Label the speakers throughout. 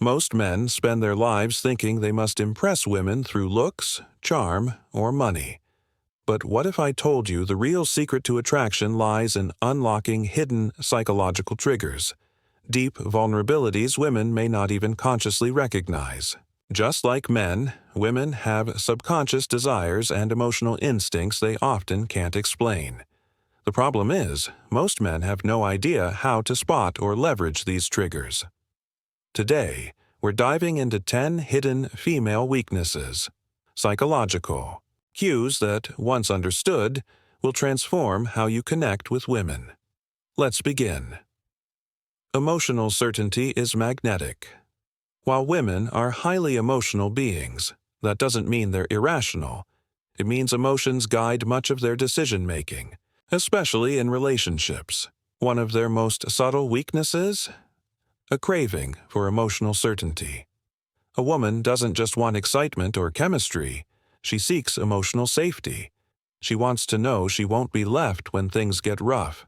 Speaker 1: Most men spend their lives thinking they must impress women through looks, charm, or money. But what if I told you the real secret to attraction lies in unlocking hidden psychological triggers, deep vulnerabilities women may not even consciously recognize? Just like men, women have subconscious desires and emotional instincts they often can't explain. The problem is, most men have no idea how to spot or leverage these triggers. Today, we're diving into 10 hidden female weaknesses, psychological cues that, once understood, will transform how you connect with women. Let's begin. Emotional certainty is magnetic. While women are highly emotional beings, that doesn't mean they're irrational. It means emotions guide much of their decision-making, especially in relationships. One of their most subtle weaknesses? A craving for emotional certainty. A woman doesn't just want excitement or chemistry. She seeks emotional safety. She wants to know she won't be left when things get rough.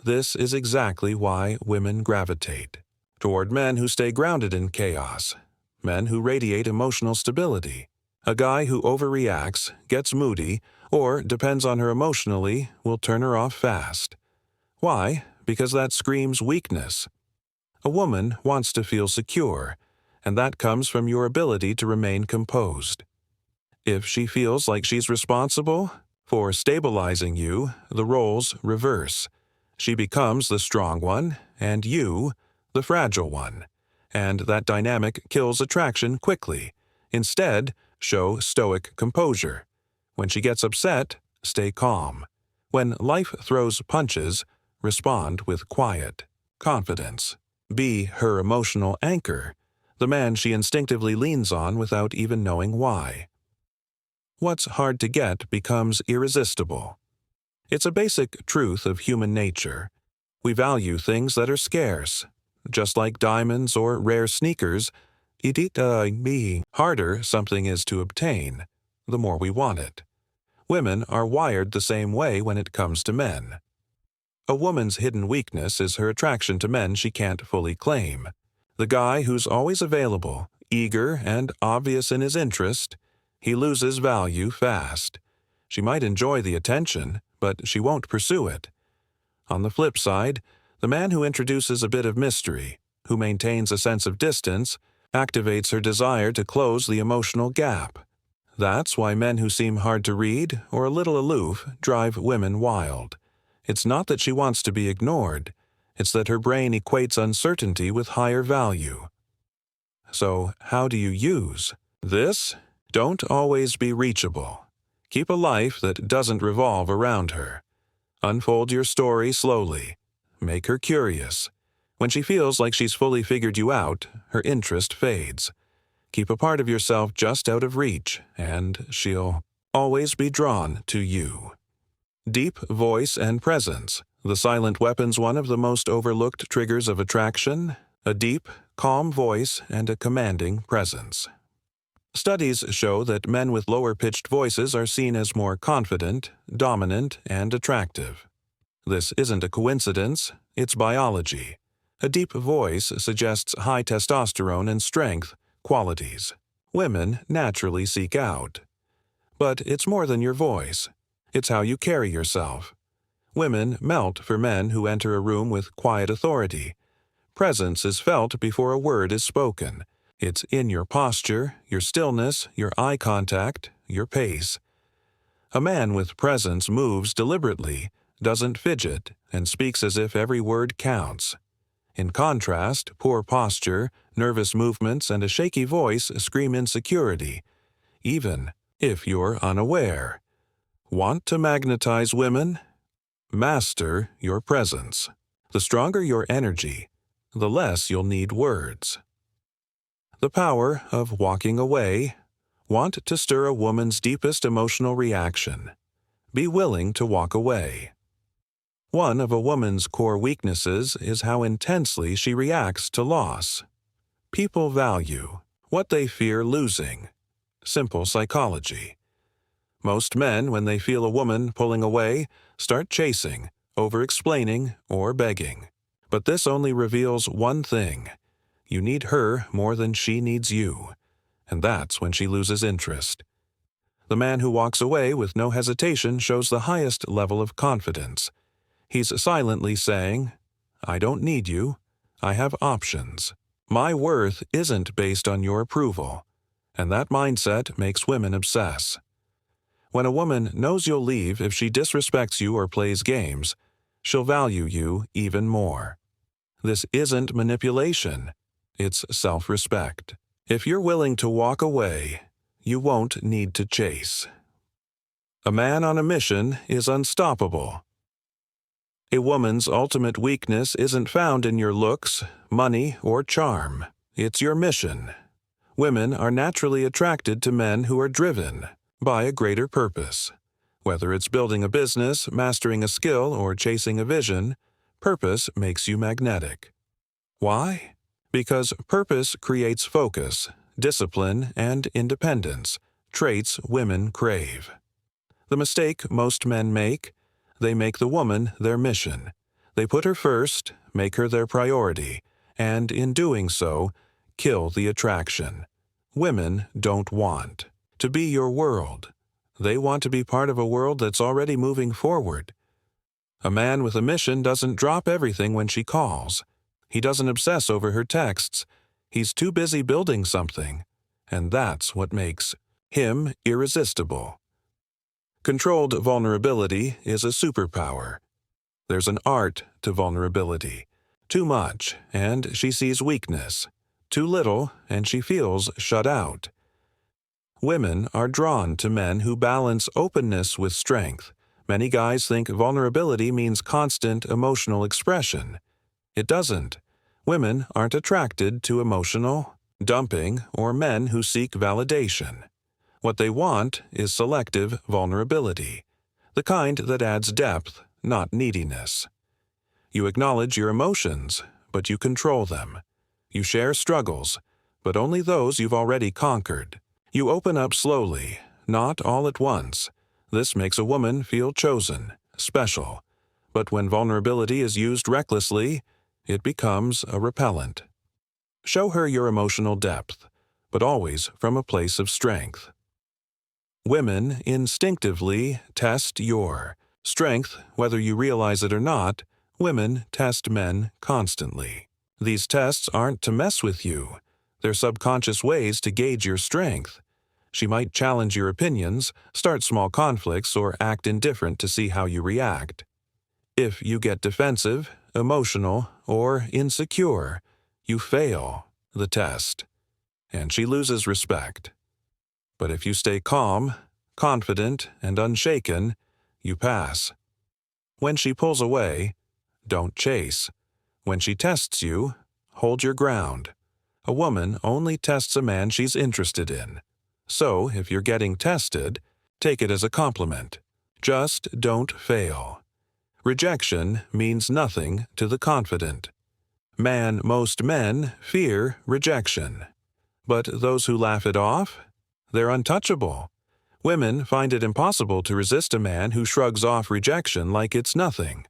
Speaker 1: This is exactly why women gravitate toward men who stay grounded in chaos, men who radiate emotional stability. A guy who overreacts, gets moody, or depends on her emotionally will turn her off fast. Why? Because that screams weakness. A woman wants to feel secure, and that comes from your ability to remain composed. If she feels like she's responsible for stabilizing you, the roles reverse. She becomes the strong one, and you, the fragile one. And that dynamic kills attraction quickly. Instead, show stoic composure. When she gets upset, stay calm. When life throws punches, respond with quiet confidence. Be her emotional anchor, the man she instinctively leans on without even knowing why. What's hard to get becomes irresistible. It's a basic truth of human nature. We value things that are scarce. Just like diamonds or rare sneakers, the harder something is to obtain, the more we want it. Women are wired the same way when it comes to men. A woman's hidden weakness is her attraction to men she can't fully claim. The guy who's always available, eager, and obvious in his interest, he loses value fast. She might enjoy the attention, but she won't pursue it. On the flip side, the man who introduces a bit of mystery, who maintains a sense of distance, activates her desire to close the emotional gap. That's why men who seem hard to read or a little aloof drive women wild. It's not that she wants to be ignored. It's that her brain equates uncertainty with higher value. So, how do you use this? Don't always be reachable. Keep a life that doesn't revolve around her. Unfold your story slowly. Make her curious. When she feels like she's fully figured you out, her interest fades. Keep a part of yourself just out of reach, and she'll always be drawn to you. Deep voice and presence. The silent weapon's one of the most overlooked triggers of attraction. A deep, calm voice and a commanding presence. Studies show that men with lower-pitched voices are seen as more confident, dominant, and attractive. This isn't a coincidence, it's biology. A deep voice suggests high testosterone and strength qualities women naturally seek out. But it's more than your voice. It's how you carry yourself. Women melt for men who enter a room with quiet authority. Presence is felt before a word is spoken. It's in your posture, your stillness, your eye contact, your pace. A man with presence moves deliberately, doesn't fidget, and speaks as if every word counts. In contrast, poor posture, nervous movements, and a shaky voice scream insecurity, even if you're unaware. Want to magnetize women? Master your presence. The stronger your energy, the less you'll need words. The power of walking away. Want to stir a woman's deepest emotional reaction. Be willing to walk away. One of a woman's core weaknesses is how intensely she reacts to loss. People value what they fear losing. Simple psychology. Most men, when they feel a woman pulling away, start chasing, over-explaining, or begging. But this only reveals one thing. You need her more than she needs you, and that's when she loses interest. The man who walks away with no hesitation shows the highest level of confidence. He's silently saying, "I don't need you. I have options. My worth isn't based on your approval." And that mindset makes women obsess. When a woman knows you'll leave if she disrespects you or plays games, she'll value you even more. This isn't manipulation. It's self-respect. If you're willing to walk away, you won't need to chase. A man on a mission is unstoppable. A woman's ultimate weakness isn't found in your looks, money, or charm. It's your mission. Women are naturally attracted to men who are driven by a greater purpose. Whether it's building a business, mastering a skill, or chasing a vision, purpose makes you magnetic. Why? Because purpose creates focus, discipline, and independence, traits women crave. The mistake most men make: they make the woman their mission. They put her first, make her their priority, and in doing so, kill the attraction. Women don't want to be your world. They want to be part of a world that's already moving forward. A man with a mission doesn't drop everything when she calls. He doesn't obsess over her texts. He's too busy building something, and that's what makes him irresistible. Controlled vulnerability is a superpower. There's an art to vulnerability. Too much, and she sees weakness. Too little, and she feels shut out. Women are drawn to men who balance openness with strength. Many guys think vulnerability means constant emotional expression. It doesn't. Women aren't attracted to emotional dumping or men who seek validation. What they want is selective vulnerability, the kind that adds depth, not neediness. You acknowledge your emotions, but you control them. You share struggles, but only those you've already conquered. You open up slowly, not all at once. This makes a woman feel chosen, special. But when vulnerability is used recklessly, it becomes a repellent. Show her your emotional depth, but always from a place of strength. Women instinctively test your strength, whether you realize it or not. Women test men constantly. These tests aren't to mess with you. They're subconscious ways to gauge your strength. She might challenge your opinions, start small conflicts, or act indifferent to see how you react. If you get defensive, emotional, or insecure, you fail the test, and she loses respect. But if you stay calm, confident, and unshaken, you pass. When she pulls away, don't chase. When she tests you, hold your ground. A woman only tests a man she's interested in. So, if you're getting tested, take it as a compliment. Just don't fail. Rejection means nothing to the confident. Most men fear rejection. But those who laugh it off, they're untouchable. Women find it impossible to resist a man who shrugs off rejection like it's nothing.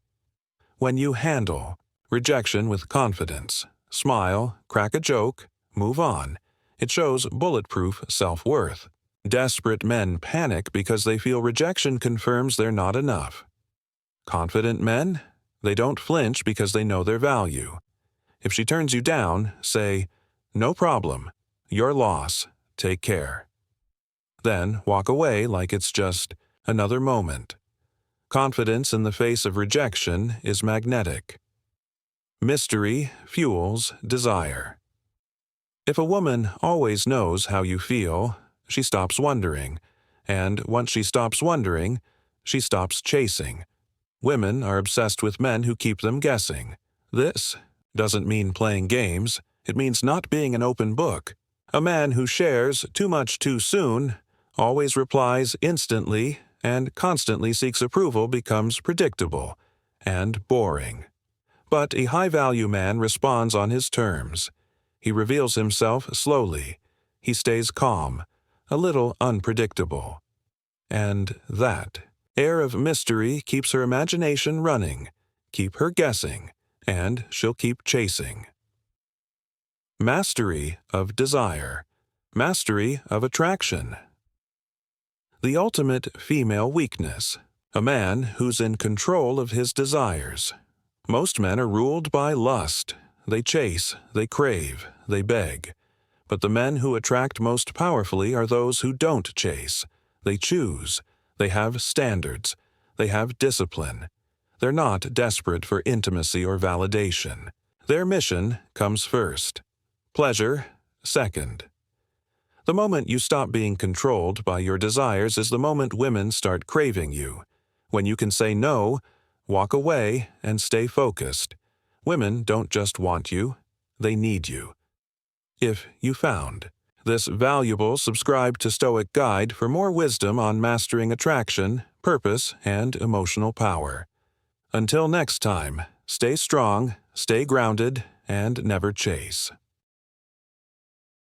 Speaker 1: When you handle rejection with confidence, smile, crack a joke, move on, it shows bulletproof self-worth. Desperate men panic because they feel rejection confirms they're not enough. Confident men, they don't flinch because they know their value. If she turns you down, say, "No problem. Your loss. Take care." Then walk away like it's just another moment. Confidence in the face of rejection is magnetic. Mystery fuels desire. If a woman always knows how you feel, she stops wondering, and once she stops wondering, she stops chasing. Women are obsessed with men who keep them guessing. This doesn't mean playing games. It means not being an open book. A man who shares too much too soon always replies instantly and constantly seeks approval becomes predictable and boring. But a high-value man responds on his terms. He reveals himself slowly. He stays calm, a little unpredictable. And that air of mystery keeps her imagination running, keep her guessing, and she'll keep chasing. Mastery of desire. Mastery of attraction. The ultimate female weakness. A man who's in control of his desires. Most men are ruled by lust. They chase, they crave, they beg. But the men who attract most powerfully are those who don't chase. They choose. They have standards. They have discipline. They're not desperate for intimacy or validation. Their mission comes first. Pleasure, second. The moment you stop being controlled by your desires is the moment women start craving you. When you can say no, walk away, and stay focused. Women don't just want you, they need you. If you found this valuable, subscribe to Stoic Guide for more wisdom on mastering attraction, purpose, and emotional power. Until next time, stay strong, stay grounded, and never chase.